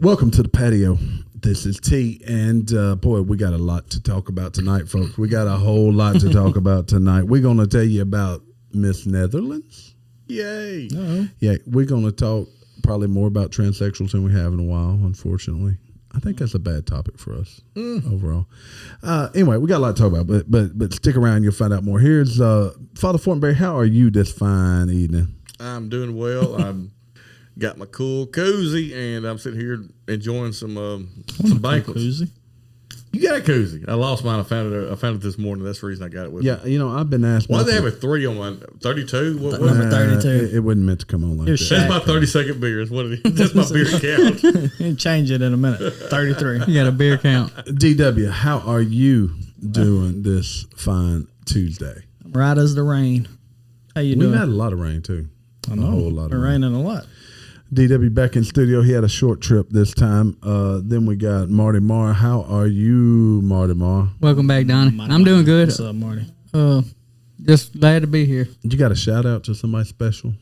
Welcome to the patio. This is T, and boy, we got a lot to talk about tonight, folks. We got a whole lot to talk about tonight. We're going to tell you about Miss Netherlands. Yay. Uh-huh. Yeah, we're going to talk probably more about transsexuals than we have in a while, unfortunately. I think that's a bad topic for us overall. Anyway, we got a lot to talk about, but stick around. You'll find out more. Here's Father Fortenberry. How are you this fine evening? I'm doing well. I'm got my cool koozie, and I'm sitting here enjoying some banquets. Koozie? You got a koozie? I lost mine. I found it this morning. That's the reason I got it with me. Yeah, you know, I've been asked. Why did they have a 3 on mine? 32? What Number 32. It wasn't meant to come on like that. That's my 32nd beer. Is what it is. That's my beer count. You change it in a minute. 33. You got a beer count. DW, how are you doing this fine Tuesday? Right as the rain. How you doing? We've had a lot of rain too. I know. A whole lot of rain. Raining a lot. DW back in studio. He had a short trip this time. Then we got Marty Marr. How are you, Marty Marr? Welcome back, Donnie. I'm doing good. What's up, Marty? Just glad to be here. You got a shout out to somebody special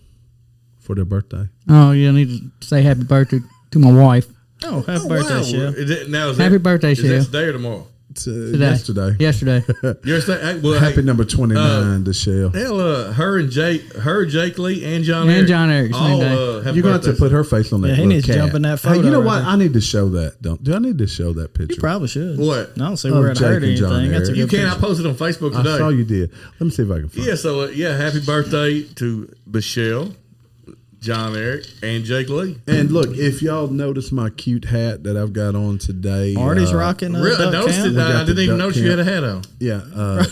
for their birthday? Oh, yeah, I need to say happy birthday to my wife. Oh, happy birthday, Shell. Happy birthday, Shell. Is that today or tomorrow? Yesterday. Yesterday. Well, happy number 29 to Shell. Hell, Jake Lee, and John Eric. And John Eric. All, you're going to have to put her face on that. Yeah, he needs to jump in that photo. Hey, you know what? Right I need to show that. Do I need to show that picture? You probably should. What? I don't see where it hurt anything. That's a good You can't. picture. I posted on Facebook today. I saw you did. Let me see if I can find it. So happy birthday to Michelle, John Eric, and Jake Lee. And look, if y'all notice my cute hat that I've got on today. Marty's rocking a really, duck camp. I didn't even notice you had a hat on. Yeah,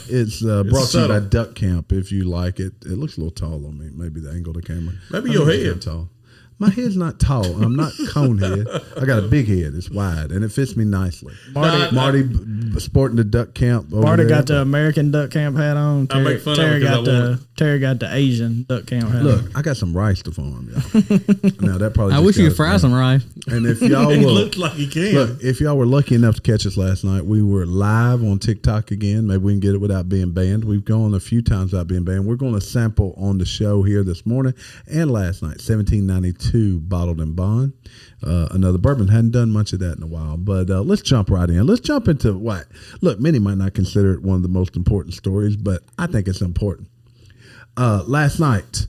it's brought to you by Duck Camp. If you like it, it looks a little tall on me. Maybe the angle of the camera. Maybe your head tall. My head's not tall. I'm not cone head. I got a big head. It's wide and it fits me nicely. Marty sporting the Duck Camp. Marty got the American Duck Camp hat on. I make fun of it. Terry got the Asian Duck Camp hat. Look, I got some rice to farm, y'all. Now that probably. I wish you could fry some rice. And if y'all it looked like you can. Look, if y'all were lucky enough to catch us last night, we were live on TikTok again. Maybe we can get it without being banned. We've gone a few times without being banned. We're going to sample on the show here this morning and last night. 1792 bottled and bond. Another bourbon. Hadn't done much of that in a while, but let's jump right in. Let's jump into what? Look, many might not consider it one of the most important stories, but I think it's important. Last night,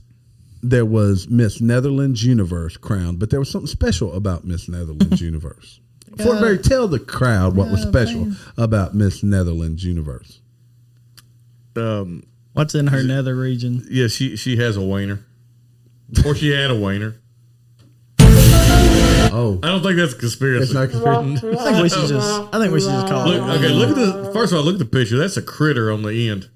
there was Miss Netherlands Universe crowned, but there was something special about Miss Netherlands Universe. Fortenberry, tell the crowd what was special about Miss Netherlands Universe. What's in her nether region? Yeah, she has a wiener. Or she had a wiener. Oh, I don't think that's a conspiracy. It's not conspiracy. I think we should just call it. Okay, look at this. First of all, look at the picture. That's a critter on the end,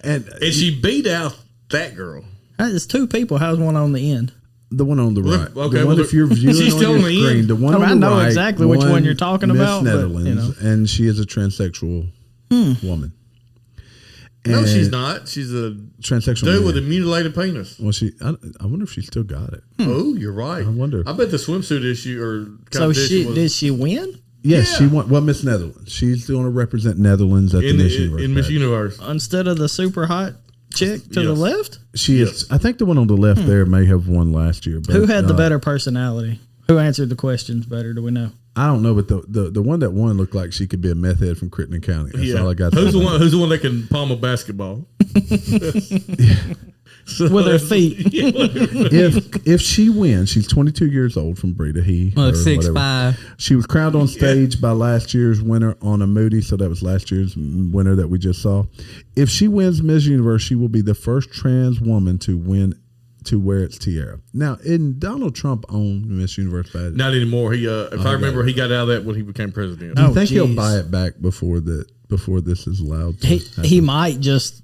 and she beat out that girl. It's 2 people. How's one on the end? The one on the right. Okay, the one if you're viewing she's on still your on the screen, end. the one on the right. I know exactly which one you're talking about. Miss Netherlands, and she is a transsexual woman. No, she's not. She's a transsexual dude man with a mutilated penis. Well, I wonder if she still got it. Oh, you're right. I wonder. I bet the swimsuit issue or so did she win? Yes, yeah. she won. Well, Miss Netherlands. She's going to represent Netherlands at the Miss Universe. In Miss Universe. Instead of the super hot chick to the left? She is. I think the one on the left there may have won last year. But, who had the better personality? Who answered the questions better? Do we know? I don't know, but the one that won looked like she could be a meth head from Crittenden County. That's all I got. Who's the one that can palm a basketball? With her feet. If she wins, she's 22 years old from Breda. 6'5". She was crowned on stage by last year's winner, Anna Moody. So that was last year's winner that we just saw. If she wins Miss Universe, she will be the first trans woman to wear its tiara. Now, isn't Donald Trump own Miss Universe badge? Not anymore. He, if I remember, he got out of that when he became president. Do you think he'll buy it back before this is allowed? He might just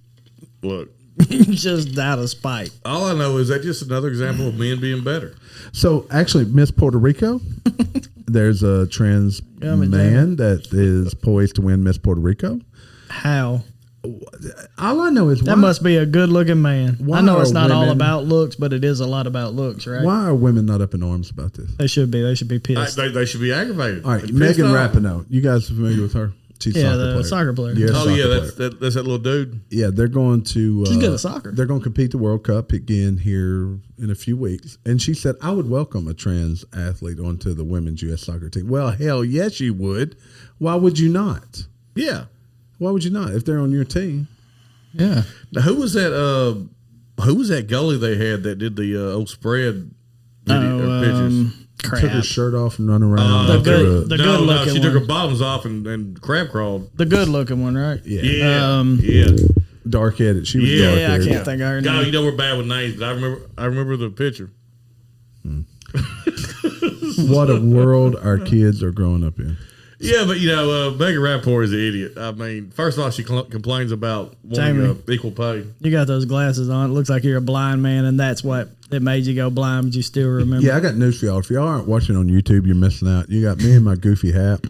look. Just out of spite. All I know is that just another example of men being better. So actually, Miss Puerto Rico, there's a trans man that is poised to win Miss Puerto Rico. How? All I know is that must be a good-looking man. I know it's not all women, about looks, but it is a lot about looks, right? Why are women not up in arms about this? They should be. They should be pissed. They should be aggravated. All right, Megan Rapinoe. You guys are familiar with her? She's soccer player. Yeah, Oh soccer yeah, player. that's that little dude. Yeah, they're going to. She's good at soccer. They're going to compete the World Cup again here in a few weeks. And she said, I would welcome a trans athlete onto the women's U.S. soccer team. Well, hell yes, you would. Why would you not? Yeah. Why would you not if they're on your team? Yeah. Now, who was that? Who was that goalie they had that did the old spread video, pictures? Crap. Took her shirt off and run around. The good No, looking she took one. her bottoms off and crab crawled. The good looking one, right? Yeah. Yeah. Dark headed. She was Yeah, dark Yeah, I headed. can't think of her God, name. you know we're bad with names, but I remember the picture. What a world our kids are growing up in. Yeah, but Megan Rappaport is an idiot. I mean, first of all, she complains about wanting Jamie. equal pay. You got those glasses on. It looks like you're a blind man, and that's what it made you go blind, but you still remember. Yeah, I got news for y'all. If y'all aren't watching on YouTube, you're missing out. You got me in my goofy hat.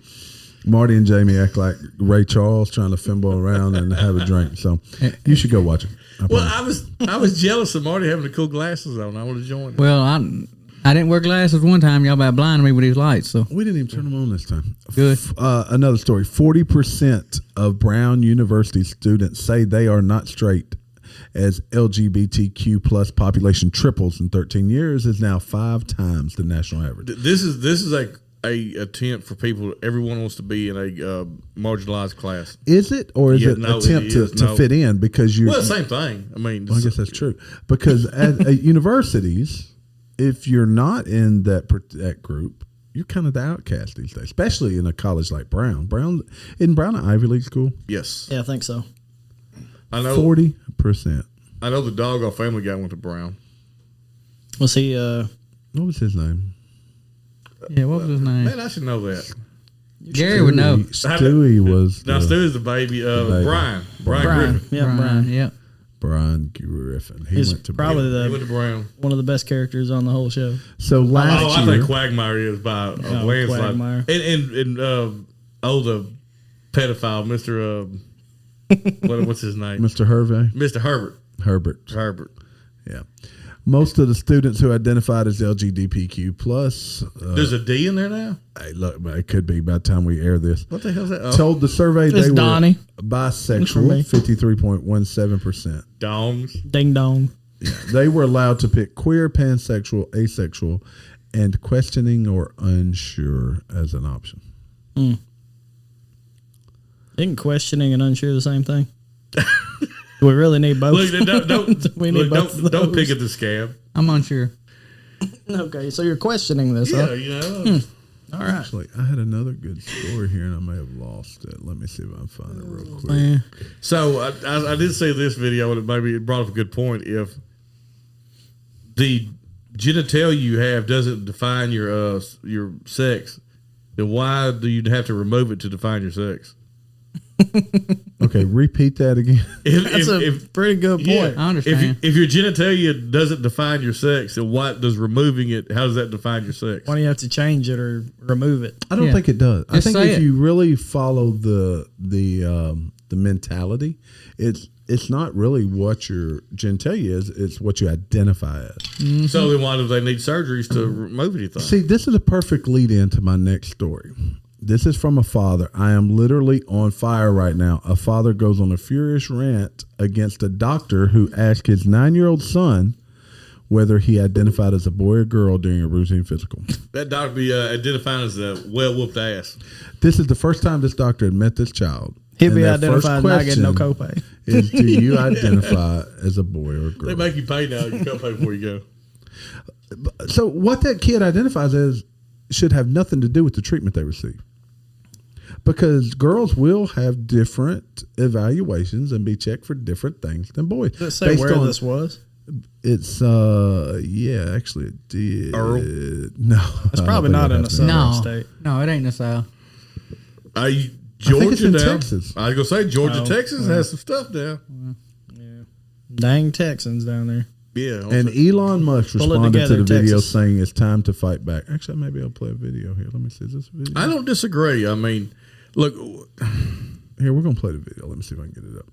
Marty and Jamie act like Ray Charles trying to fimble around and have a drink. So you should go watch it. Well, I was jealous of Marty having the cool glasses on. I wanted to join. Well, I didn't wear glasses one time. Y'all about blinded me with these lights. So We didn't even turn them on this time. Good. Another story. 40% of Brown University students say they are not straight as LGBTQ plus population triples in 13 years is now 5 times the national average. This is a attempt for people. Everyone wants to be in a marginalized class. Is it, or is Yeah, it no, attempt it is, to no. fit in because you're... Well, the same thing. I mean, Well, I guess that's true. Because at universities, if you're not in that group, you're kind of the outcast these days, especially in a college like Brown. Isn't Brown an Ivy League school? yes. Yeah, I think so. I know. 40%. I know the dog on Family Guy went to Brown. Was he? What was his name? yeah, what was his name? Man, I should know that. Gary would know. Stewie was Now, Stu's the baby. baby. Brian Brian. Griffin. Yeah, Brian. Yeah. Brian Griffin. He He's went to probably Brown. He went to Brown. one of the best characters on the whole show. So Oh, last I year, think Quagmire is by a landslide. Quagmire. And the pedophile, Mr. What's his name? Mr. Hervey, Mr. Herbert. Herbert. Yeah. Most of the students who identified as LGBTQ plus, There's a D in there now? hey, look, it could be by the time we air this. What the hell's that? Oh, Told the survey It's they Donnie. were bisexual, 53.17%. Dongs. Ding dong. They were allowed to pick queer, pansexual, asexual, and questioning or unsure as an option. Isn't questioning and unsure the same thing? Do we really need both? Look, don't, We need both of don't those. pick at the scab. I'm unsure. Okay, so you're questioning this, Yeah, huh? All right. Actually, I had another good story here, and I may have lost it. Let me see if I can find it real quick. Yeah. So I did see this video, and maybe it brought up a good point. If the genitalia you have doesn't define your sex, then why do you have to remove it to define your sex? Okay, repeat that again. That's a pretty good point. Yeah, I understand. If your genitalia doesn't define your sex, then what does removing it? How does that define your sex? Why do you have to change it or remove it? I don't Yeah. think it does. I Just think say if it. you really follow the mentality, it's not really what your genitalia is; it's what you identify as. So then, why do they need surgeries to remove anything? See, this is a perfect lead in to my next story. This is from a father. I am literally on fire right now. A father goes on a furious rant against a doctor who asked his 9-year-old son whether he identified as a boy or girl during a routine physical. That doctor be identified as a well whooped ass. This is the first time this doctor had met this child. He'll And be their identified first not getting no question copay. is, do you identify as a boy or a girl? They make you pay now. You can't pay before you go. So what that kid identifies as should have nothing to do with the treatment they receive. Because girls will have different evaluations and be checked for different things than boys. Does it say where this was? It's actually it did. Earl? No. It's probably not in the Southern No. state. No, it ain't the South. think Georgia it's in down. Texas. I was gonna say Georgia, Oh, Texas has some stuff down. Dang Texans down there. Yeah, And Elon Musk Pull it responded to together, the video Texas. saying it's time to fight back. Actually, maybe I'll play a video here. Let me see. Is this a video? I don't disagree. I mean, look, Here, we're going to play the video. Let me see if I can get it up.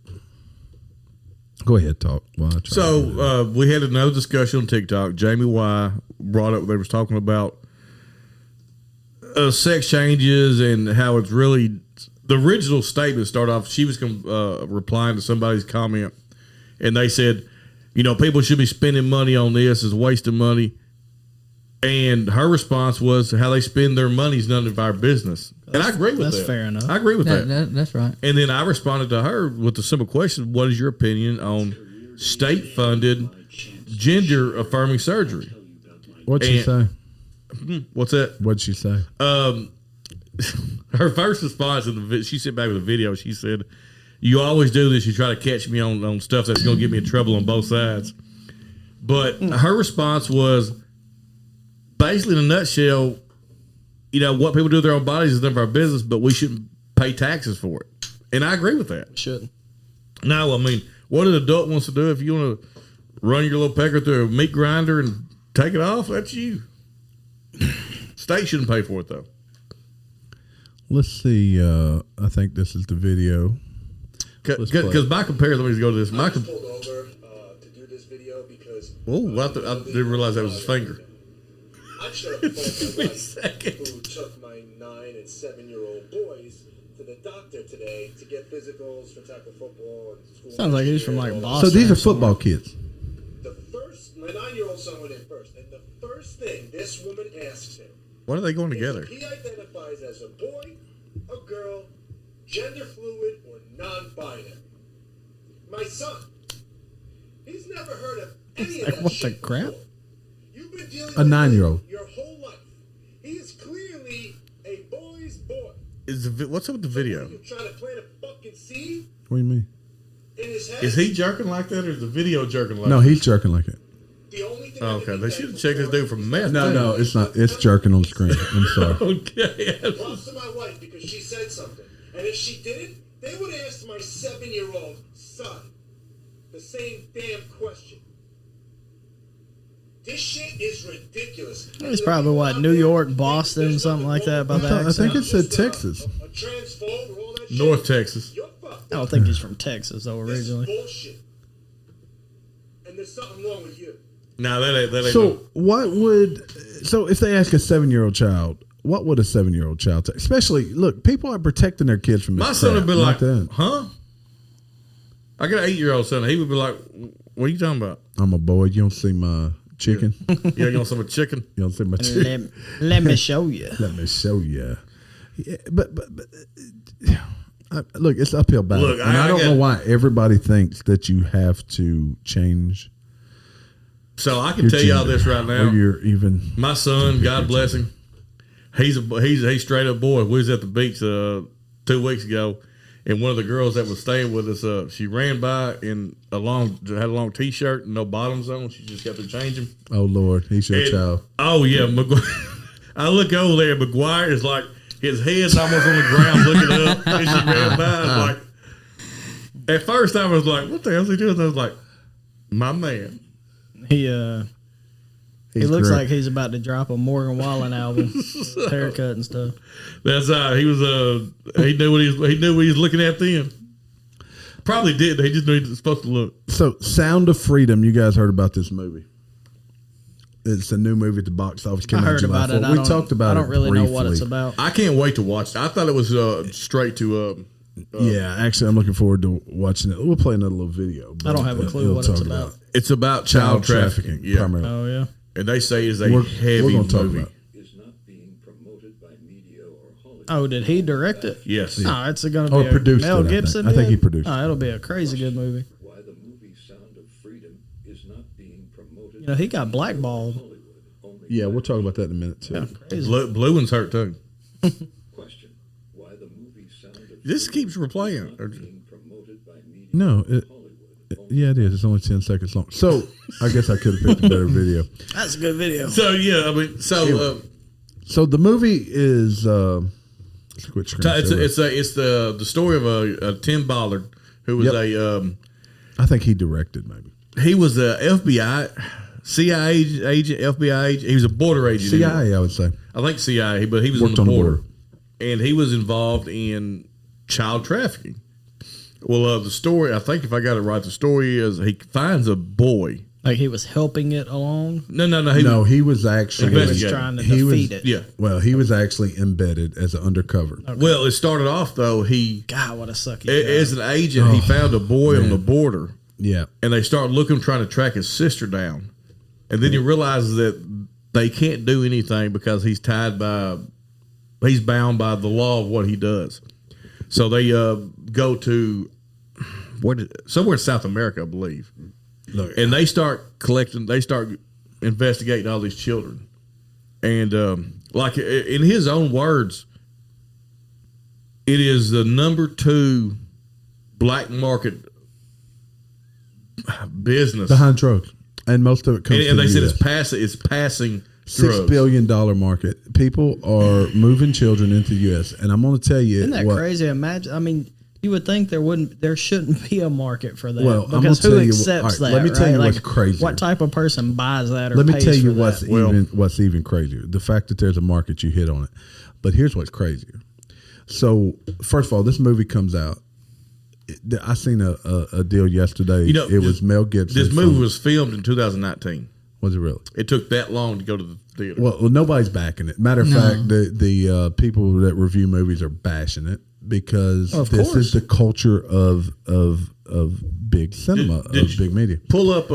Go ahead, talk. While I try to get it up. so we had another discussion on TikTok. Jamie Y brought up, they was talking about sex changes and how it's really the original statement started off. She was replying to somebody's comment, and they said, people should be spending money on this is wasting money. And her response was, how they spend their money is none of our business. And I agree with that. That's fair enough. I agree with that. That's right. And then I responded to her with the simple question, what is your opinion on state-funded gender-affirming surgery? What'd she say? What's that? What'd she say? Her first response, she sent back with a video. She said, you always do this. You try to catch me on stuff that's going to get me in trouble on both sides. But her response was, basically, in a nutshell, what people do with their own bodies is none of our business, but we shouldn't pay taxes for it. And I agree with that. Shouldn't. No, I mean, what an adult wants to do, if you want to run your little pecker through a meat grinder and take it off, that's you. State shouldn't pay for it, though. Let's see. I think this is the video. Because my comparison, let me go to this. I was pulled over to do this video because... I didn't realize that was his finger. I showed up to my wife, who took my 9 and 7-year-old boys to the doctor today to get physicals for tackle football and school. Sounds like he's from like Boston. So these are football kids. My 9-year-old son went in first, and the first thing this woman asks him, When are they going together? he identifies as a boy, a girl, gender fluid, or non-binary. My son, he's never heard of any of that what shit the crap? before. You've been dealing A with 9-year-old. your whole life. He is clearly a boy's boy. What's up with the video? You're trying to plant a fucking seed What do you mean? in his head. Is he jerking like that, or is the video jerking like No, that? he's jerking like it. The only thing Okay, they should have checked this dude for meth. No, it's not. It's jerking on the screen. I'm sorry. Okay. Props to my wife because she said something. And if she didn't, they would have asked my 7-year-old son the same damn question. This shit is ridiculous. It's probably what, New York, Boston, something like that. About that. I think accent. it said Texas. A transphobe or all that shit. North Texas. You're fucked I don't up. think he's from Texas though This is originally. bullshit. And there's something wrong with you. No, that ain't. So what would? So if they ask a 7-year-old child, what would a 7-year-old child say? Especially, look, people are protecting their kids from this. My son would be crap, like, that. huh? I got an 8-year-old son. He would be like, what are you talking about? I'm a boy. You don't see my chicken. Yeah, you want some chicken? You don't see my chicken. Let me show you. Let me show you. Yeah, but look, it's uphill battle, Look, and I don't know why everybody thinks that you have to change. So I can your tell y'all gender, this right now. or you're even. My son, God bless him, he's a straight up boy. We was at the beach 2 weeks ago, and one of the girls that was staying with us, she ran by in had a long t-shirt and no bottoms on. She just got to change them. Oh Lord, he's your And- child. Oh yeah, I look over there. McGuire is like his head's almost on the ground looking up, and she ran by. It's like, at first I was like, "What the hell is he doing?" I was like, "My man." He looks great. like he's about to drop a Morgan Wallen album, haircut and stuff. That's how he was. He knew what he was looking at then. Probably did. He just knew he was supposed to look. So, Sound of Freedom. You guys heard about this movie? It's a new movie at the box office. Came I out heard July about it. 4th. We talked about it. I don't really know what it's briefly. about. I can't wait to watch it. I thought it was straight to. Yeah, actually, I'm looking forward to watching it. We'll play another little video. I don't have a clue we'll what it's talk about. It's about child trafficking. Yeah, primarily. Oh yeah. and they say it's a We're heavy gonna talk movie. about it. is not being promoted by media or Hollywood. Oh, did he direct it? Yes. Oh, it's going to Or be produced Mel it, I think. Gibson. I think did? he produced it. Oh, it'll be a crazy good movie. Why the movie Sound of Freedom is not being promoted. You know, he got blackballed. Hollywood. Only Yeah, we'll talk about that in a minute too. Crazy. Blue one's hurt too. question. Why the movie Sound of This Freedom keeps replaying. is not being promoted by media No, or it, Hollywood. yeah, it is. It's only 10 seconds long. So I guess I could have picked a better video. That's a good video. So yeah, I mean, So the movie is. Let's quit screen it's share. the story of a Tim Ballard who was Yep. I think he directed maybe. he was a FBI, CIA agent, FBI agent. He was a border agent. CIA, I would say. I think CIA, but he was Worked on the on the border. border. And he was involved in child trafficking. Well, the story, I think if I got it right, the story is he finds a boy Like he was helping it along. No. He was actually He was trying to defeat it. Yeah. Well, he was actually embedded as an undercover. Okay. Well, it started off though. God, what a sucky. As an agent, he found a boy on the border. Yeah. And they start looking, trying to track his sister down. And then he realizes that they can't do anything because he's bound by the law of what he does. So they go to somewhere in South America, I believe. Look, And they start investigating all these children. And like in his own words, it is the number 2 black market business behind drugs. And most of it comes and from they said US. it's passing $6 billion market. People are moving children into the U.S. And I'm going to tell you, Isn't that crazy? Imagine. I mean, you would think there shouldn't be a market for that. Well, I'm because gonna who tell you accepts all right, that? let me tell you right? what's crazy. What type of person buys that? Or let me pays tell you for that? what's even crazier. The fact that there's a market, you hit on it. But here's what's crazier. So first of all, this movie comes out. I seen a deal yesterday. It was Mel Gibson. This movie was filmed in 2019. Was it really? It took that long to go to the theater. Well, nobody's backing it. Matter of fact, the people that review movies are bashing it because this is the culture of big cinema, of big media. Pull up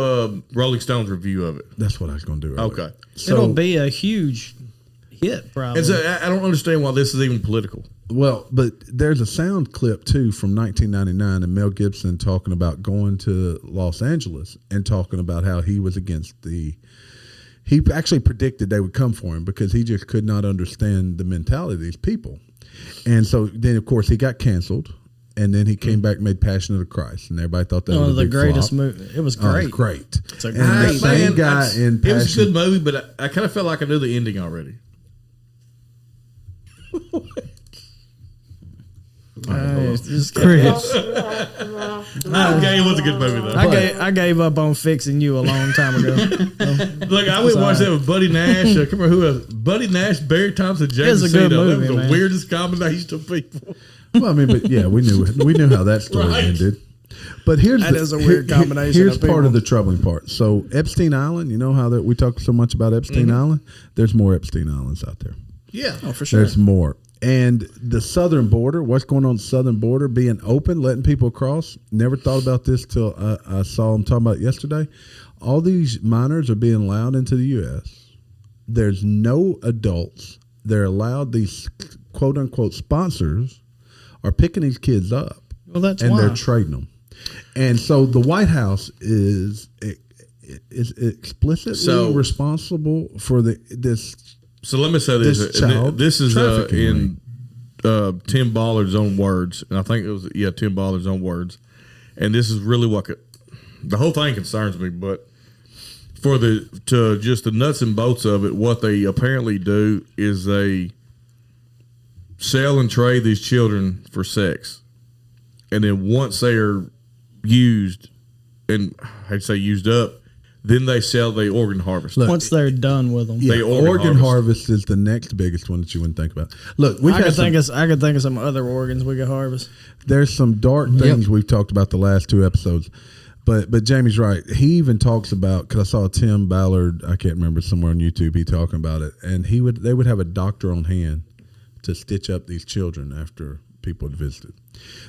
Rolling Stone's review of it. That's what I was going to do earlier. Okay. So, It'll be a huge hit, probably. And so I don't understand why this is even political. well, but there's a sound clip too from 1999 and Mel Gibson talking about going to Los Angeles and talking about how he was against he actually predicted they would come for him because he just could not understand the mentality of these people. And so then, of course, he got canceled, and then he came back and made Passion of the Christ, and everybody thought that was the a big greatest flop. movie. It was great. Great. It's a And great the same guy in Passion. It was a good movie, but I kind of felt like I knew the ending already. Chris. Okay, it was a good movie though. I gave up on fixing you a long time ago. Look, I went and watched that with Buddy Nash. I can't remember who else. Buddy Nash, Barry Thompson, James It's a good Cito. That movie, was the man. weirdest combination of people. Well, I mean, but yeah, we knew how that story Right. ended. But here's That is a weird combination Here's of part people. of the troubling part. So Epstein Island, you know how that we talk so much about Epstein Island? There's more Epstein Islands out there. Yeah. Oh, for sure. There's more. And the southern border, what's going on the southern border, being open, letting people cross. Never thought about this till I saw them talking about it yesterday. All these minors are being allowed into the U.S. There's no adults. They're allowed, these quote unquote sponsors are picking these kids up. Well, that's and why. they're trading them. And so the White House is explicitly responsible for this. So let me say this. This is in Tim Ballard's own words, and I think it was Tim Ballard's own words. And this is really what the whole thing concerns me. But to just the nuts and bolts of it, what they apparently do is they sell and trade these children for sex, and then once they are used, and I'd say used up, then they sell the organ harvest. Look, Once they're done with them. Yeah, organ harvest is the next biggest one that you wouldn't think about. Look, I could think of some other organs we could harvest. There's some dark things we've talked about the last 2 episodes. But Jamie's right. He even talks about, because I saw Tim Ballard, I can't remember, somewhere on YouTube, he talking about it, and they would have a doctor on hand to stitch up these children after people had visited.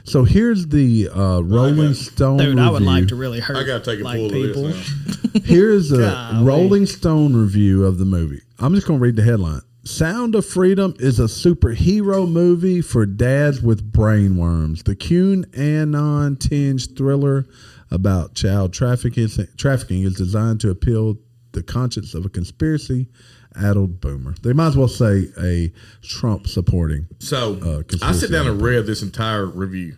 So here's the Rolling Stone Dude, review. I would like to really hurt I got to take a like pull people. of this now. Here's a Golly. Rolling Stone review of the movie. I'm just going to read the headline. Sound of Freedom is a superhero movie for dads with brainworms. The QAnon tinged thriller about child trafficking is designed to appeal the conscience of a conspiracy-addled boomer. They might as well say a Trump-supporting. So I sit down and read this entire review,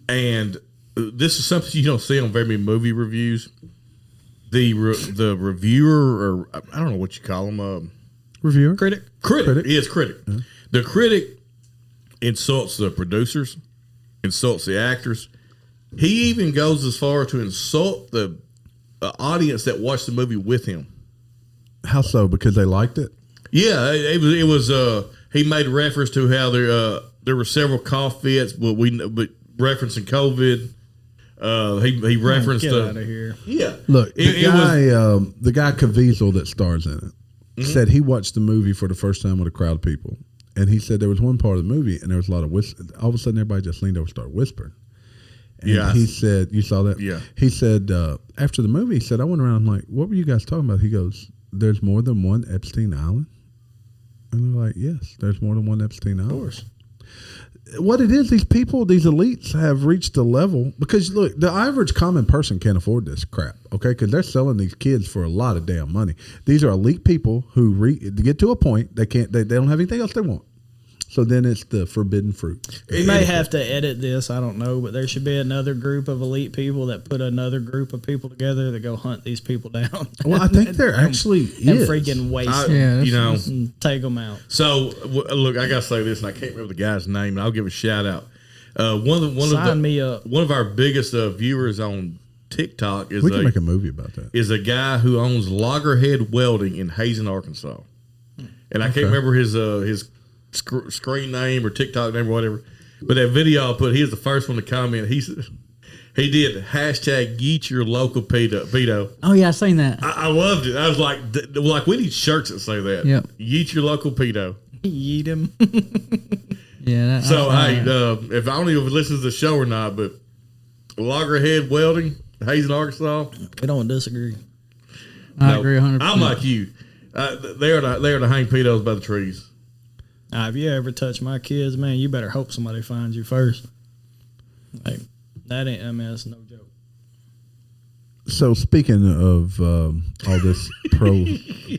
and this is something you don't see on very many movie reviews. The reviewer, or I don't know what you call them, Reviewer? Critic. Yes, critic. Yeah. The critic insults the producers, insults the actors. He even goes as far to insult the audience that watched the movie with him. How so? Because they liked it? Yeah, it was. He made reference to how there were several cough fits, but referencing COVID. He referenced Get out of here. Yeah. Look, It the guy Caviezel that stars in it said he watched the movie for the first time with a crowd of people, and he said there was one part of the movie and there was a lot of all of a sudden everybody just leaned over and started whispering. And he said, "You saw that?" Yeah. He said after the movie, he said, "I went around. I'm like, what were you guys talking about?" He goes, "There's more than one Epstein Island." And they're like, "Yes, there's more than one Epstein Island." Of course. What it is, these people, these elites have reached a level because look, the average common person can't afford this crap, okay? Because they're selling these kids for a lot of damn money. These are elite people who to get to a point they can't, they don't have anything else they want. So then it's the forbidden fruit. We may have to edit this, I don't know, but there should be another group of elite people that put another group of people together that go hunt these people down. Well, I think there actually and is. freaking waste Yeah, them. you know. And take them out. So look, I gotta say this, and I can't remember the guy's name. And I'll give a shout out. Sign me up. One of our biggest viewers on TikTok is We can make a movie about that. is a guy who owns Loggerhead Welding in Hazen, Arkansas, and I can't remember his screen name or TikTok name or whatever. But that video I put, he was the first one to comment. He did hashtag Yeet your local pedo. Oh yeah, I seen that. I loved it. I was like we need shirts that say that. Yep. Yeet your local pedo. Yeet him. Yeah. So if I don't even know if he listens to the show or not, but Loggerhead Welding, Hazen, Arkansas. We don't disagree. I agree 100%. I'm like you. They are to hang pedos by the trees. If you ever touch my kids, man, you better hope somebody finds you first. Like that ain't. I mean, that's no joke. So speaking of all this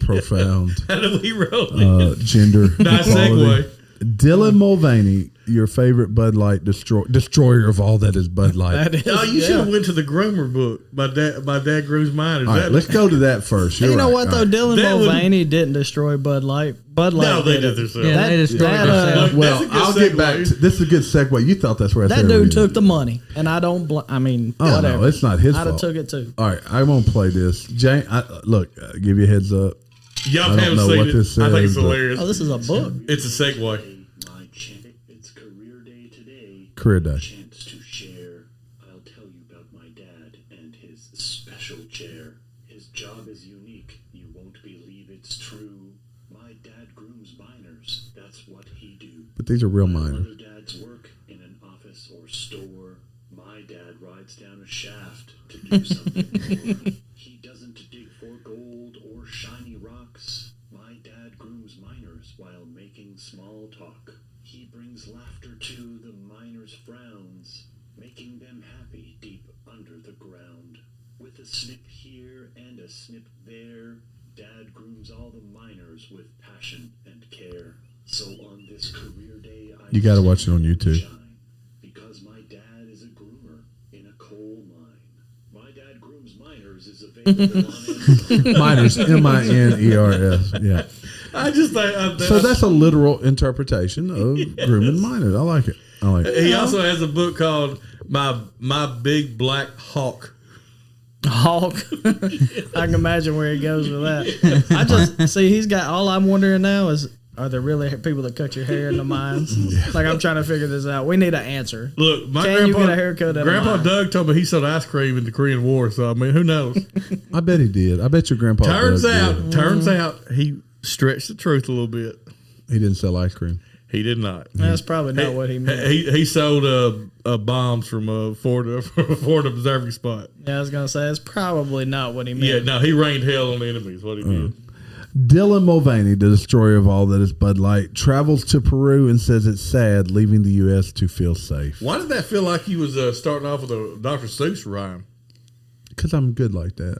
profound How did we roll? gender Nice equality, segue. Dylan Mulvaney, your favorite Bud Light destroyer of all that is Bud Light. That is, Oh, you should have went to the groomer book. My dad grooms mine. All right, let's go to that first. You You're know right. what though? All right. Dylan That would- Mulvaney didn't destroy Bud Light. Bud Light. No, they did did it. themselves. Yeah, they destroyed themselves. Well, That's a good I'll get segue. back to this. Is a good segue. You thought that's where I That said dude it. took the money, and I don't. I mean, Oh whatever. no, it's not his I'd have fault. took it too. All right, I'm gonna play this. Jane, look, give you a heads up. Y'all I don't haven't know seen what it. this I think it's says, but- hilarious. Oh, this is a book. It's a segue. My it's career day today. Career day. Chance to share. I'll tell you about my dad and his special chair. His job is unique. You won't believe it's true. My dad grooms minors. That's what he do. But these are real While minors. other dads work in an office or store, my dad rides down a shaft to do something more. He doesn't dig for gold or shiny rocks. My dad grooms minors while making small talk. He brings laughter to the miners' frowns, making them happy deep under the ground. With a snip here and a snip there, Dad grooms all the miners with passion and care. So on this career day, I You gotta watch it on YouTube. shine, because my dad is a groomer in a coal mine. My Dad Grooms Miners is available on Amazon. Minors, MINERS. Yeah. I just think So that's a literal interpretation of grooming minors. I like it. I like it. he also has a book called My Big Black Hawk. Hawk. I can imagine where he goes with that. I just see he's got. All I'm wondering now is, are there really people that cut your hair in the mines? Like I'm trying to figure this out. We need an answer. Look, my Can you grandpa, get a haircut at a Grandpa mine? Doug told me he sold ice cream in the Korean War. So I mean, who knows? I bet he did. I bet your grandpa turns did. out he stretched the truth a little bit. He didn't sell ice cream. He did not. That's probably not what he meant. He sold bombs from Ford observing spot. Yeah, I was gonna say that's probably not what he meant. Yeah, no, he rained hell on the enemies. What he did. Dylan Mulvaney, the destroyer of all that is Bud Light, travels to Peru and says it's sad leaving the U.S. to feel safe. Why did that feel like he was starting off with a Dr. Seuss rhyme? Because I'm good like that.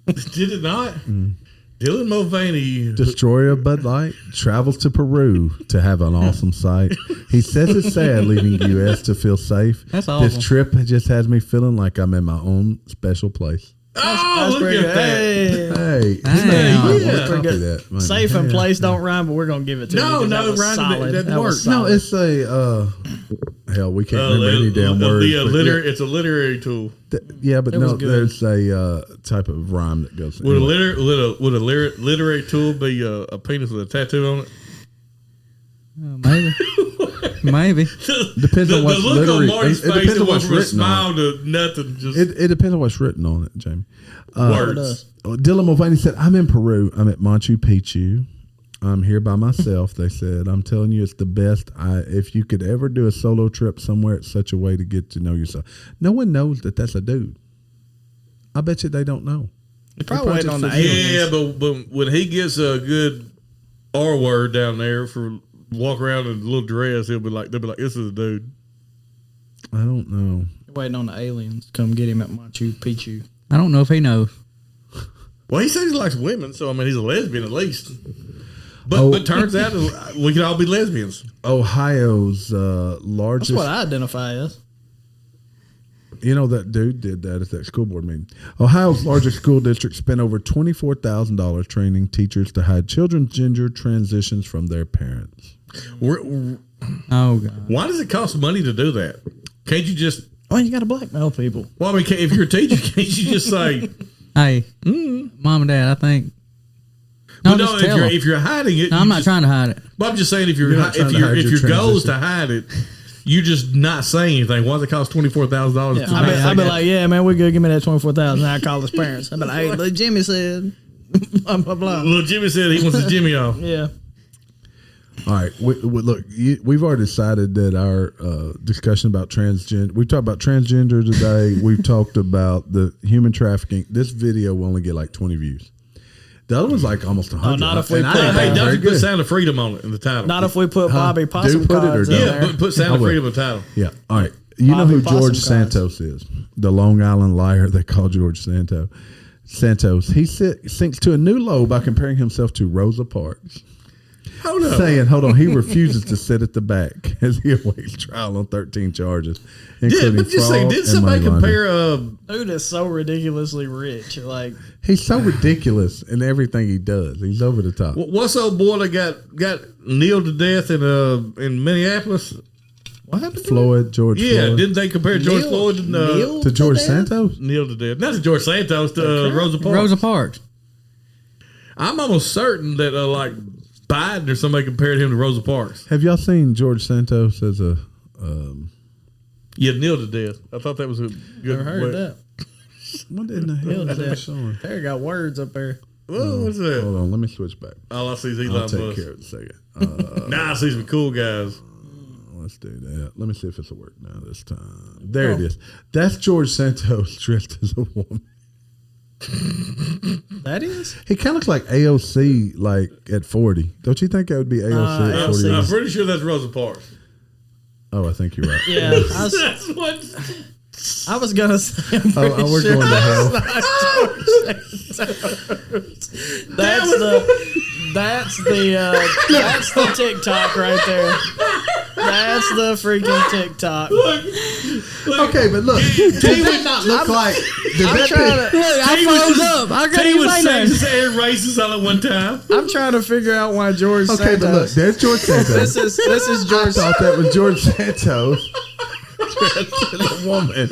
Did it not? Dylan Mulvaney. Destroyer of Bud Light travels to Peru to have an awesome sight. He says it's sad leaving the U.S. to feel safe. That's This awful. trip just has me feeling like I'm in my own special place. Oh, look pretty at good. that. Hey, Hey, Damn. let's Pretty copy good. that, man. safe and place don't rhyme, but we're gonna give it to No, you. no, that was rhyme solid. doesn't That was work. No, solid. it's a hell. We can't remember any damn words. It's a literary tool. Yeah, but It was no, good. there's a type of rhyme that goes. Would anyway. a literary tool be a penis with a tattoo on it? Maybe. Maybe. Depends on what's the look literally. on Marty's It face depends on went what's from a written on smile it. to nothing. Just It depends on what's written on it, Jamie. words. Dylan Mulvaney said, "I'm in Peru. I'm at Machu Picchu. I'm here by myself." They said, "I'm telling you, it's the best. If you could ever do a solo trip somewhere, it's such a way to get to know yourself. No one knows that that's a dude. I bet you they don't know. You're probably waiting on the aliens. Yeah, but when he gets a good R word down there for walk around in a little dress, they'll be like, this is a dude. I don't know. You're waiting on the aliens to come get him at Machu Picchu. I don't know if he knows. Well, he says he likes women, so I mean, he's a lesbian at least. But turns out we can all be lesbians. Ohio's largest. That's what I identify as. You know, that dude did that at that school board meeting. Ohio's largest school district spent over $24,000 training teachers to hide children's gender transitions from their parents. Oh, God. Why does it cost money to do that? Can't you just... Oh, you got to blackmail people. Well, I mean, if you're a teacher, can't you just say... Hey, Mom and Dad, I think. No, just tell them. if you're hiding it... No, I'm not trying to hide it. But I'm just saying, if You're not trying to hide your your goal is transition. to hide it, you just not saying anything. Why does it cost $24,000? Yeah, I'd be like, yeah, man, we're good. Give me that $24,000. I call his parents. I'd be like, hey, little Jimmy said, blah, blah, blah. Little Jimmy said he wants his Jimmy off. Yeah. All right. Look, we've already decided that our discussion about transgender, we talked about transgender today. We've talked about the human trafficking. This video will only get like 20 views. The other one's like almost 100. not if we And I put- think Hey, that's very don't put good. Sound of Freedom on it in the title. Not if we put Bobby Possum put it or cards don't. in Yeah, there. put Sound I of will. Freedom in the title. Yeah. All right. You know Bobby who Possum George cards. Santos is? The Long Island liar they call George Santos. He sinks to a new low by comparing himself to Rosa Parks. Hold up. Saying, hold on, he refuses to sit at the back as he awaits trial on 13 charges, Yeah, including but just say, fraud did and somebody money laundering. compare... Dude is so ridiculously rich. Like, He's so ridiculous in everything he does. He's over the top. what's the old boy that got nailed to death in Minneapolis? what happened to George Yeah, Floyd. didn't they compare George Neil- Floyd and Neil To George death? Santos? nailed to death? Not to George Santos, to Rosa Parks. Rosa Parks. I'm almost certain that like Biden or somebody compared him to Rosa Parks. Have y'all seen George Santos as a... Yeah, nailed to death. I thought that was a good Never heard way. of that. what in the hell Neil is to that death. showing? Terry got words up there. Oh, what's that? Hold on, let me switch back. All I see is I'll Elon take Musk. care of it in a second. Nah, I see some cool guys. Let's do that. Let me see if it's a work now this time. There it is. That's George Santos dressed as a woman. That is? He kind of looks like AOC, like at 40. Don't you think that would be AOC at 40? AOC. I'm pretty sure that's Rosa Parks. Oh, I think you're right. Yeah. That's what. I was going to say, I'm pretty we're sure going to hell. That's the TikTok right there. That's the freaking TikTok. Look, Okay, but look, does that not look like? I'm trying to. Look, I froze up. I He couldn't was say nothing. sexist and racist all at one time. I'm trying to figure out why George Okay, but look, Santos. there's George Santos. This is I George. thought that was George Santos dressed as a woman.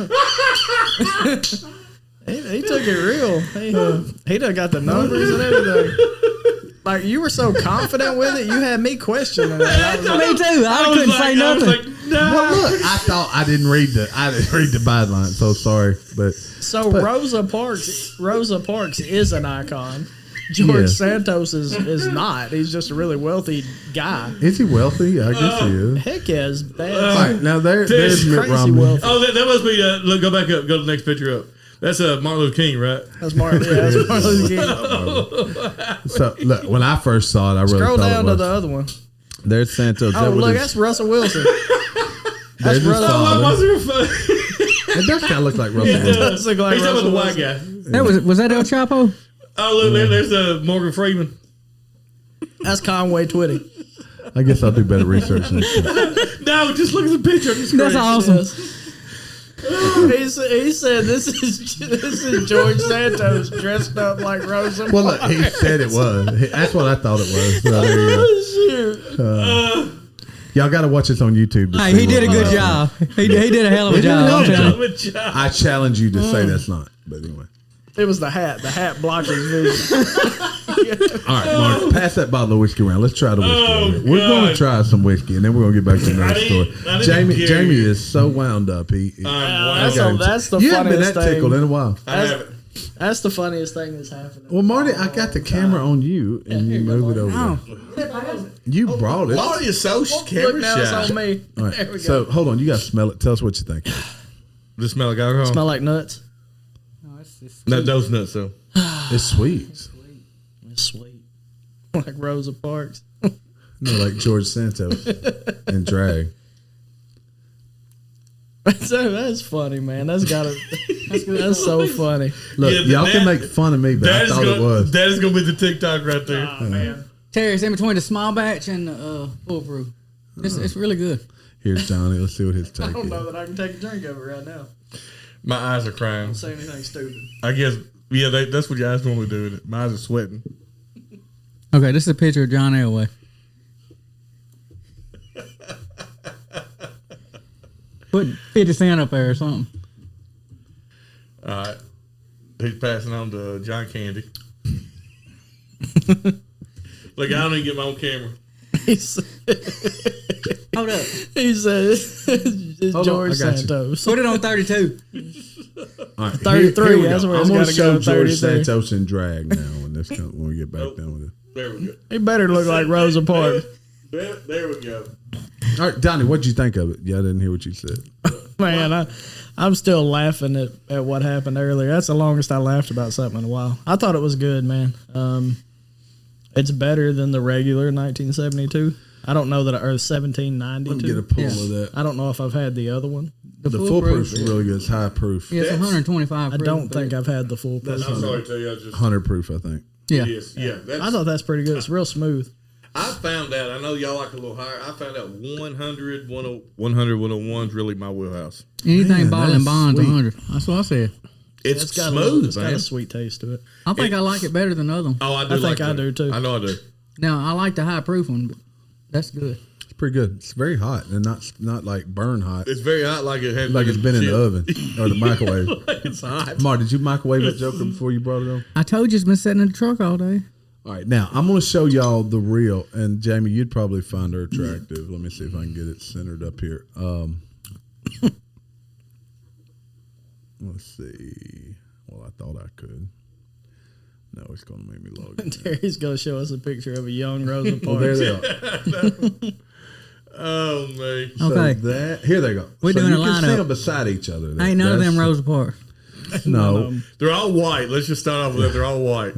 He took it real. He done got the numbers and everything. Like, you were so confident with it, you had me questioning it. I was like, Me too. I couldn't say nothing. Nah. Well, look, I thought I didn't read the byline, so sorry, but so Rosa Parks is an icon. George Yes. Santos is not. He's just a really wealthy guy. is he wealthy? I guess he is. Heck yes, bad. All right, now there's Mitt crazy Romney. wealthy. Oh, that must be. Look, go back up. Go to the next picture up. That's Martin Luther King, right? That's Martin. Yeah, that's Martin Luther King. So look, when I first saw it, I really Scroll thought down it to was. the other one. There's Santos. Oh, look, that's Russell Wilson. there's his Russell- Why father. was there a fun? It does kind of look like Russell It Wilson. does. Look like He's talking about the Russell white guy. That was that El Chapo? Oh, look, there's Morgan Freeman. That's Conway Twitty. I guess I'll do better research next time. No, just look at the picture on the screen. That's awesome. He said this is George Santos dressed up like Rosa. Well, look, he said it was. That's what I thought it was. So there you go. Y'all got to watch this on YouTube. To Hey, see he did a what good it job. He did a hell of a He did a job. hell I'm of a telling job. you. I challenge you to say that's not. But anyway. It was the hat. The hat blocked his vision. All right, Mark, pass that bottle of whiskey around. Let's try the whiskey. We're going to try some whiskey, and then we're going to get back to another story. Jamie is so wound up. That's the you haven't been funniest that tickled thing. in a while. That's the funniest thing that's happening. Well, Marty, I got the camera on you, and you move it over there. You brought it. Marty is so Look, camera now it's shy. on me. All right, There we go. so hold on. You got to smell it. Tell us what you think. Does it smell like alcohol? Smell like nuts. No, those nuts though. It's sweet. It's sweet. Like Rosa Parks. No, like George Santos and drag. That's funny, man. That's so funny. Look, Yeah, y'all can make fun of me, but I thought it was. That is gonna be the TikTok right there. Oh, man. Terry, it's in between the small batch and the full brew. It's really good. Here's Johnny. Let's see what his take I don't is. know that I can take a drink of it right now. My eyes are crying. Don't say anything stupid. I guess, yeah, that's what your eyes normally do. My eyes are sweating. Okay, this is a picture of John Elway. Put 50 Cent up there or something. All right. He's passing on to John Candy. Look, I don't even get my own camera. Hold up. He said it's Hold on, George I got you. Santos. Put it on 32. All right, 33, we that's go. where I'm it's going to gotta show go, George 33. Santos in drag now when we get back done with it. There we go. He better look like Rosa Parks. There we go. All right, Donnie, what did you think of it? Yeah, I didn't hear what you said. Man, I'm still laughing at what happened earlier. That's the longest I laughed about something in a while. I thought it was good, man. It's better than the regular 1972. I don't know that, or 1792. Let me get a pull Yeah. of that. I don't know if I've had the other one. The full proof is really good. It's high proof. Yeah, it's 125 I proof, don't but think I've had the full proof. I'm sorry to tell you, I just 100 proof, I think. Yeah. it is. Yeah, I thought that's pretty good. It's real smooth. I found out. I know y'all like a little higher. I found out 100, 101 is really my wheelhouse. Anything Man, bottled that's in bonds, sweet. 100. That's what I said. It's got smooth, it's got man. a sweet taste to it. I think I like it better than the other one. Oh, I do. I like think I that. do, too. I know I do. Now, I like the high proof one, but that's good. It's pretty good. It's very hot and not like burn hot. It's very hot, like it had Like it's been in the oven or the microwave. It's hot. Mark, did you microwave that Joker before you brought it on? I told you it's been sitting in the truck all day. All right, now I'm going to show y'all the real. And Jamie, you'd probably find her attractive. Let me see if I can get it centered up here. Let's see. Well, I thought I could. No, it's going to make me log in. Terry's going to show us a picture of a young Rosa Well, there Parks. they are. Oh man. Okay. Here they go. We're so doing you a can see lineup. them beside each other. Ain't none of them That's- Rosa Parks. No. They're all white. Let's just start off with that. They're all white.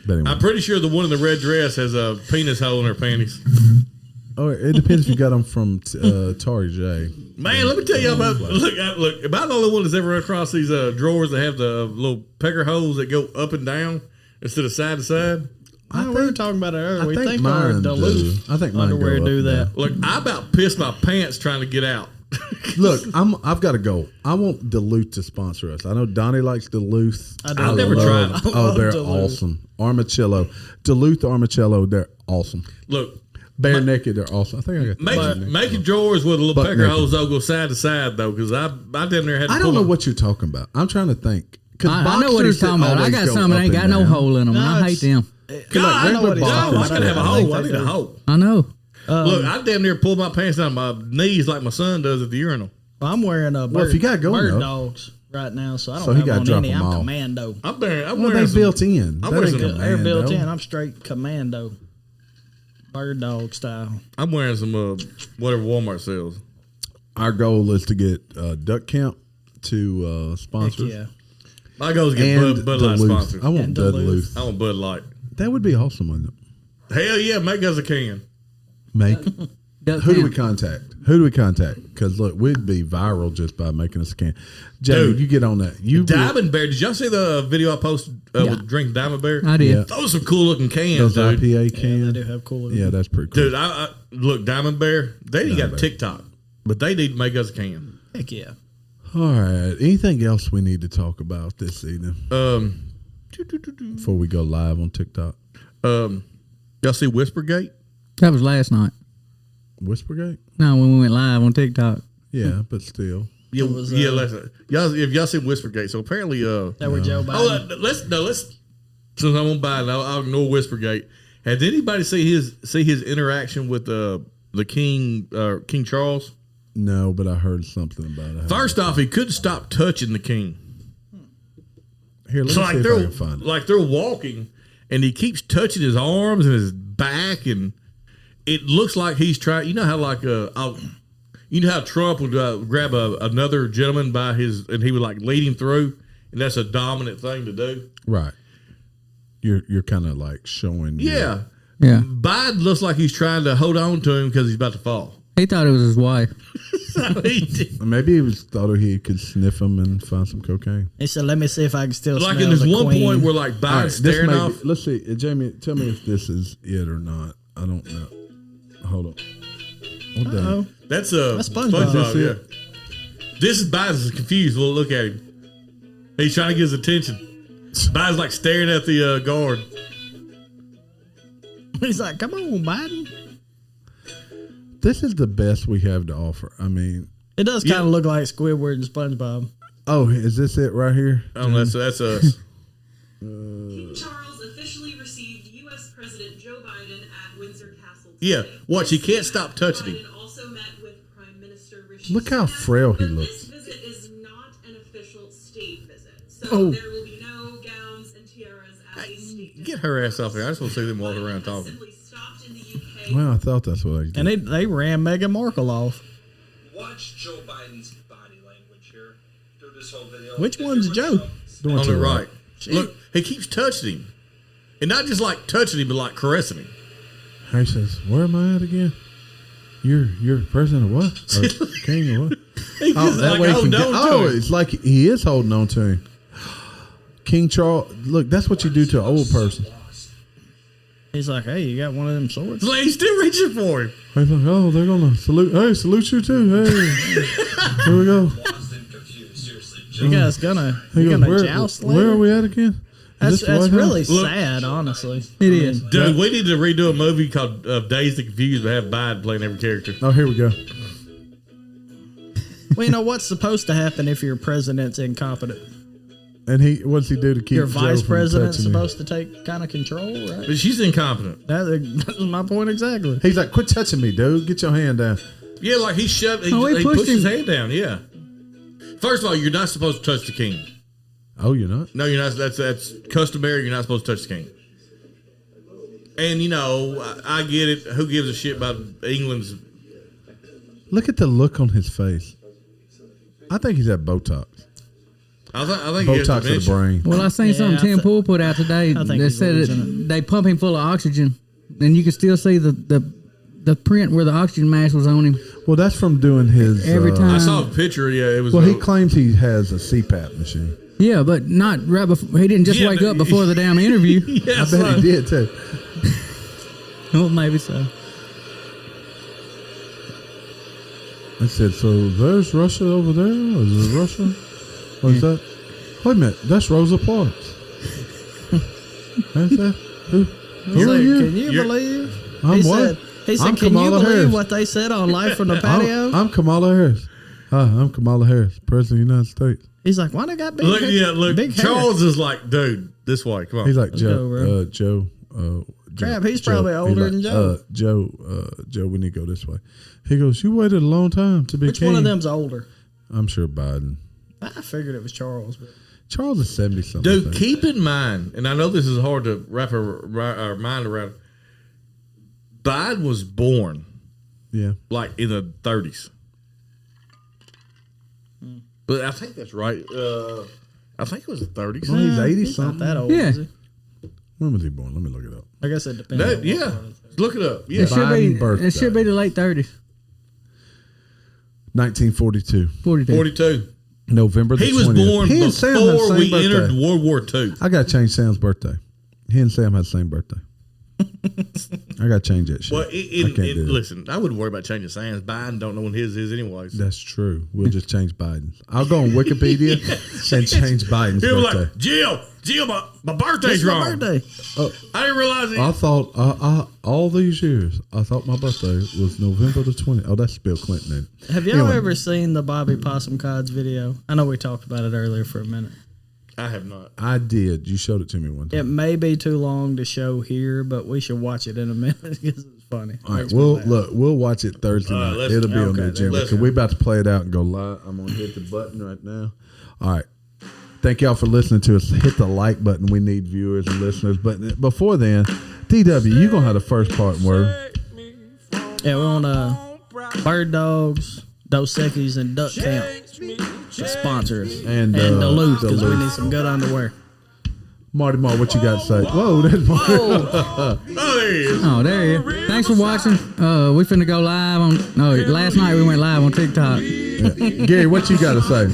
But anyway. I'm pretty sure the one in the red dress has a penis hole in her panties. Oh, it depends if you got them from Target. Man, let me tell you about look. Am I the only one that's ever run across these drawers that have the little pecker holes that go up and down instead of side to side? We were talking about it earlier. We think mine our Duluth do. I think mine underwear go up do and that. down. Look, I about pissed my pants trying to get out. Look, I've got a goal. I want Duluth to sponsor us. I know Donnie likes Duluth. I do. I've never tried it. Oh, they're Duluth. awesome. Armichello, Duluth Armichello, they're awesome. Look, Bare naked, they're awesome. I think I got make your drawers with a little Butt pecker naked. holes though go side to side though, because I down there had. To I don't know what you're talking about. I'm trying to think. I know what he's talking about. I got some that ain't got no hole in them, and I hate them. God, I know what he's no, talking I about. gotta have a I hole. think I they need a do. hole. I know. Look, I damn near pulled my pants down my knees like my son does at the urinal. Well, I'm wearing a bird, Well, if you got going, bird though. dogs right now, so I So don't he have gotta on drop any. them I'm all. commando. I'm Well, wearing they some, built in. I'm That wearing ain't some- They're built commando. in. I'm straight commando. Bird dog style. I'm wearing some whatever Walmart sells. Our goal is to get Duck Camp to sponsor us. Yeah. My goal is to get And Bud Light Duluth. sponsored. I want And Duluth. Duluth. I want Bud Light. That would be awesome, wouldn't it? Hell yeah, make us a can. Make. Duck Who do we Camp. contact? Who do we contact? Because look, we'd be viral just by making us a can. Jamie, Dude, you get on that. You Diamond Bear. Did y'all see the video I posted with Drink Diamond Bear? I did. Yeah. Those are some cool looking cans, those dude. IPA Yeah, cans. they do have cool. Yeah, that's pretty cool. Dude, I look, Diamond Bear, they ain't got Diamond Bear. TikTok, but they need to make us a can. Heck yeah. All right. Anything else we need to talk about this evening before we go live on TikTok? Y'all see Whispergate? That was last night. Whispergate? No, when we went live on TikTok. Yeah, but still. Yeah, It was, y'all, if y'all see Whispergate, so apparently, that were Joe Biden. let's. Since I'm on Biden, I'll ignore Whispergate. Has anybody see his interaction with the King King Charles? No, but I heard something about it. First off, he couldn't stop touching the king. Here, let me So see if I can find it. like they're walking, and he keeps touching his arms and his back, and it looks like he's trying. You know how you know how Trump would grab another gentleman by his, and he would like lead him through, and that's a dominant thing to do. Right. You're kind of like showing. Yeah. Yeah. Biden looks like he's trying to hold on to him because he's about to fall. He thought it was his wife. Maybe he thought he could sniff him and find some cocaine. He said, "Let me see if I can still Like smell in this the one queen." point where like All right, Biden's this staring may off. be, let's see, Jamie. Tell me if this is it or not. I don't know. Hold on. What the? Uh-oh. That's SpongeBob. Is this yeah. This is Biden's confused. Well, look at him. He's trying to get his attention. Biden's like staring at the guard. He's like, "Come on, Biden." This is the best we have to offer. I mean, It does kind of look like Squidward and SpongeBob. oh, is this it right here? Oh, that's us. King Charles officially received U.S. President Joe Biden at Windsor Castle today. Yeah, watch. He can't stop touching him. Biden also met with Prime Minister Rishi Look how Sunak, frail he but looks. This visit is not an official state visit, so Oh. there will be no gowns and tiaras at a state visit. Get her ass off here. I just want to see them walking around talking. Simply stopped in the UK. Well, I thought that's what I did. And they ran Meghan Markle off. Watch Joe Biden's body language here through this whole video. Which one's Joe? Doing On to the the right. Look, he keeps touching him. And not just like touching him, but like caressing him. He says, "Where am I at again? You're president of what? Or king or what?" He's just like he holding can on get, to him. it's like he is holding on to him. King Charles, look, that's what you do to an old person. He's like, "Hey, you got one of them swords?" It's like he's still reaching for him. He's like, "Oh, they're gonna salute. Hey, salute you too. Hey, here we go." Lost and confused, seriously. You guys gonna He you goes, gonna where, joust where later? are we at again? Is That's this the White really House? sad, honestly. It is. Dude, we need to redo a movie called Dazed and Confused, but have Biden playing every character. Oh, here we go. Well, you know what's supposed to happen if your president's incompetent? And what's he do to keep Your Joe vice from president's touching him? supposed to take kind of control, right? But she's incompetent. That's my point exactly. He's like, "Quit touching me, dude. Get your hand down." Yeah, like he shoved. He, Oh, he he pushed pushed his him. hand down. Yeah. First of all, you're not supposed to touch the king. Oh, you're not? No, you're not. That's customary. You're not supposed to touch the king. And you know, I get it. Who gives a shit about England's? Look at the look on his face. I think he's had Botox. I think he has Botox of the dementia. brain. Well, I seen Yeah, something Tim Pool put out today I think that he's said losing that they pump him full of oxygen, and you can still see the print where the oxygen mask was on him. Well, that's from doing his. Every time. I saw a picture. Yeah, it was. Well, he claims he has a CPAP machine. Yeah, but not right before. He didn't just Yeah, wake but- up before the damn interview. Yeah, I bet he did too. Well, maybe so. I said, "So there's Russia over there? Is it Russia? What is that? Wait a minute, that's Rosa Parks. That's that? Who He's are like, you? "Can you You're- believe?" I'm he what? said, "He said, I'm can you Kamala believe Harris. what they said on Live from the Patio?" I'm Kamala Harris. Hi, I'm Kamala Harris, President of the United States." He's like, "Why they got big? Look, hair- yeah, look. big hair?" Charles is like, dude, this way. Come on. He's like, Let's go, bro. Joe. Crap, he's probably older than Joe. Joe, we need to go this way. He goes, "You waited a long time to be Which king." one of them's older? I'm sure Biden. I figured it was Charles. But Charles is 70-something. Dude, keep in mind, and I know this is hard to wrap our mind around. Biden was born Yeah. like in the 30s, but I think that's right. I think it was the 30s. Well, he's 80 he's not something. that old. Yeah. Is he? When was he born? Let me look it up. I guess it depends. That, on what yeah, part of it. look it up. Yeah, It should Biden be. birthday. It should be the late 30s, 1942. 42. 42. November the He was 20th. born He and Sam had the before same we birthday. entered World War II. I got to change Sam's birthday. He and Sam had the same birthday. I got to change that shit. Well, I can't do it. listen, I wouldn't worry about changing Sam's. Biden don't know when his is anyways. That's true. We'll just change Biden's. I'll go on Wikipedia and change Biden's He'll be birthday. like, Jill, my birthday's It's my wrong. birthday. I didn't realize it. I thought all these years, I thought my birthday was November the 20th. Oh, that's Bill Clinton. Have y'all Anyway. ever seen the Bobby Possum Cods video? I know we talked about it earlier for a minute. I have not. I did. You showed it to me one time. It may be too long to show here, but we should watch it in a minute because it's funny. All right, Makes me laugh. we'll watch it Thursday night. let's- It'll be on okay, the agenda let's- because we're about to play it out and go live. I'm gonna hit the button right now. All right. Thank y'all for listening to us. Hit the like button. We need viewers and listeners. But before then, DW, you gonna have the first part and word. Yeah, we want Bird Dogs, Dos Equis, and Duck Camp to sponsor us. And, Duluth, because we Duluth. need some good underwear. Marty Mar, what you got to say? Whoa, that's Marty. Oh, there he is. Oh, there you is. Thanks for watching. We finna go live on. No, last night we went live on TikTok. Gary, what you got to say?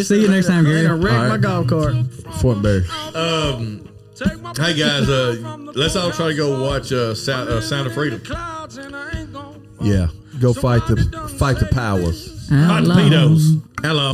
See you next time, Gary. They're gonna wreck All my right. golf cart. Fortenberry. Hey guys, let's all try to go watch Sound of Freedom. Yeah, go fight the powers. Hot Outlaws. pedos. Hello.